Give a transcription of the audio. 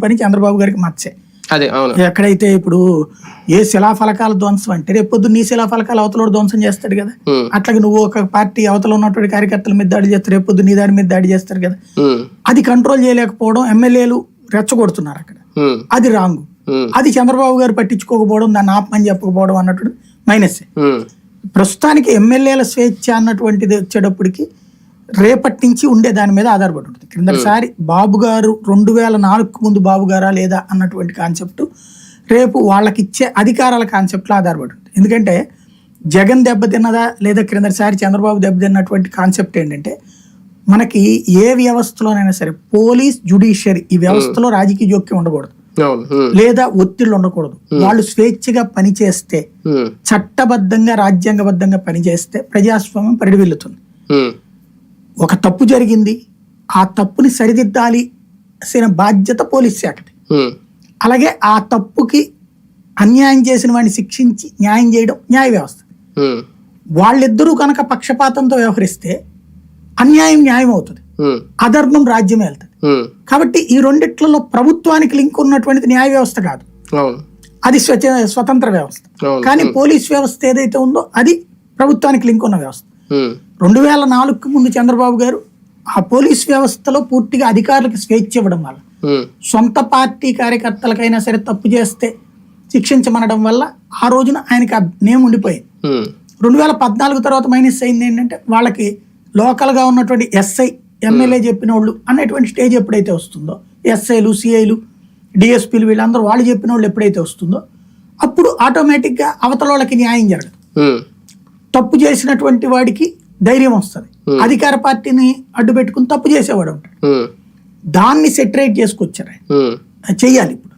పని చంద్రబాబు గారికి మచ్చే. ఎక్కడైతే ఇప్పుడు ఏ శిలాఫలకాల ధ్వంసం అంటే రేపు పొద్దున్న నీ శిలాఫలకాలు అవతల ధ్వంసం చేస్తాడు కదా, అట్లాగే నువ్వు ఒక పార్టీ అవతల ఉన్నటువంటి కార్యకర్తల మీద దాడి చేస్తారు, రేపు పొద్దున్న నీ దాడి మీద దాడి చేస్తారు కదా. అది కంట్రోల్ చేయలేకపోవడం, ఎమ్మెల్యేలు రెచ్చగొడుతున్నారు అక్కడ, అది రాంగు. అది చంద్రబాబు గారు పట్టించుకోకపోవడం, దాన్ని ఆపమని చెప్పకపోవడం అన్నట్టు మైనసే. ప్రస్తుతానికి ఎమ్మెల్యేల స్వేచ్ఛ అన్నటువంటిది వచ్చేటప్పటికి రేపటి నుంచి ఉండే దాని మీద ఆధారపడి ఉంటుంది. క్రిందటిసారి బాబు గారు 2004 ముందు బాబు గారా లేదా అన్నటువంటి కాన్సెప్ట్ రేపు వాళ్ళకి ఇచ్చే అధికారాల కాన్సెప్ట్లో ఆధారపడి ఉంటుంది. ఎందుకంటే జగన్ దెబ్బతిన్నదా లేదా క్రిందటిసారి చంద్రబాబు దెబ్బతిన్నటువంటి కాన్సెప్ట్ ఏంటంటే, మనకి ఏ వ్యవస్థలోనైనా సరే పోలీస్, జ్యుడిషియరీ ఈ వ్యవస్థలో రాజకీయ జోక్యం ఉండకూడదు లేదా ఒత్తిళ్ళు ఉండకూడదు. వాళ్ళు స్వేచ్ఛగా పనిచేస్తే, చట్టబద్ధంగా రాజ్యాంగబద్ధంగా పనిచేస్తే ప్రజాస్వామ్యం పరిడివిల్లుతుంది. ఒక తప్పు జరిగింది, ఆ తప్పుని సరిదిద్దాల్సిన బాధ్యత పోలీస్ శాఖది. అలాగే ఆ తప్పుకి అన్యాయం చేసిన వాడిని శిక్షించి న్యాయం చేయడం న్యాయ వ్యవస్థ. వాళ్ళిద్దరూ కనుక పక్షపాతంతో వ్యవహరిస్తే అన్యాయం న్యాయం అవుతుంది, అధర్మం రాజ్యమే వెళ్తుంది. కాబట్టి ఈ రెండిట్లలో ప్రభుత్వానికి లింక్ ఉన్నటువంటిది న్యాయ వ్యవస్థ కాదు, అది స్వతంత్ర వ్యవస్థ. కానీ పోలీస్ వ్యవస్థ ఏదైతే ఉందో అది ప్రభుత్వానికి లింక్ ఉన్న వ్యవస్థ. 2004 ముందు చంద్రబాబు గారు ఆ పోలీస్ వ్యవస్థలో పూర్తిగా అధికారులకు స్వేచ్ఛ ఇవ్వడం వల్ల, సొంత పార్టీ కార్యకర్తలకైనా సరే తప్పు చేస్తే శిక్షించమనడం వల్ల ఆ రోజున ఆయనకి ఆ నేమ్ ఉండిపోయింది. 2014 తర్వాత మైనస్ అయింది ఏంటంటే, వాళ్ళకి లోకల్ గా ఉన్నటువంటి ఎస్ఐ, ఎమ్మెల్యే చెప్పిన వాళ్ళు అనేటువంటి స్టేజ్ ఎప్పుడైతే వస్తుందో, ఎస్ఐలు, సిఐలు, డిఎస్పీలు వీళ్ళందరూ వాళ్ళు చెప్పిన వాళ్ళు ఎప్పుడైతే వస్తుందో అప్పుడు ఆటోమేటిక్ గా అవతల వాళ్ళకి న్యాయం జరగదు. తప్పు చేసినటువంటి వాడికి ధైర్యం వస్తుంది, అధికార పార్టీని అడ్డు పెట్టుకుని తప్పు చేసేవాడు ఉంటాడు. దాన్ని సెటరేట్ చేసుకొచ్చారు, చెయ్యాలి ఇప్పుడు.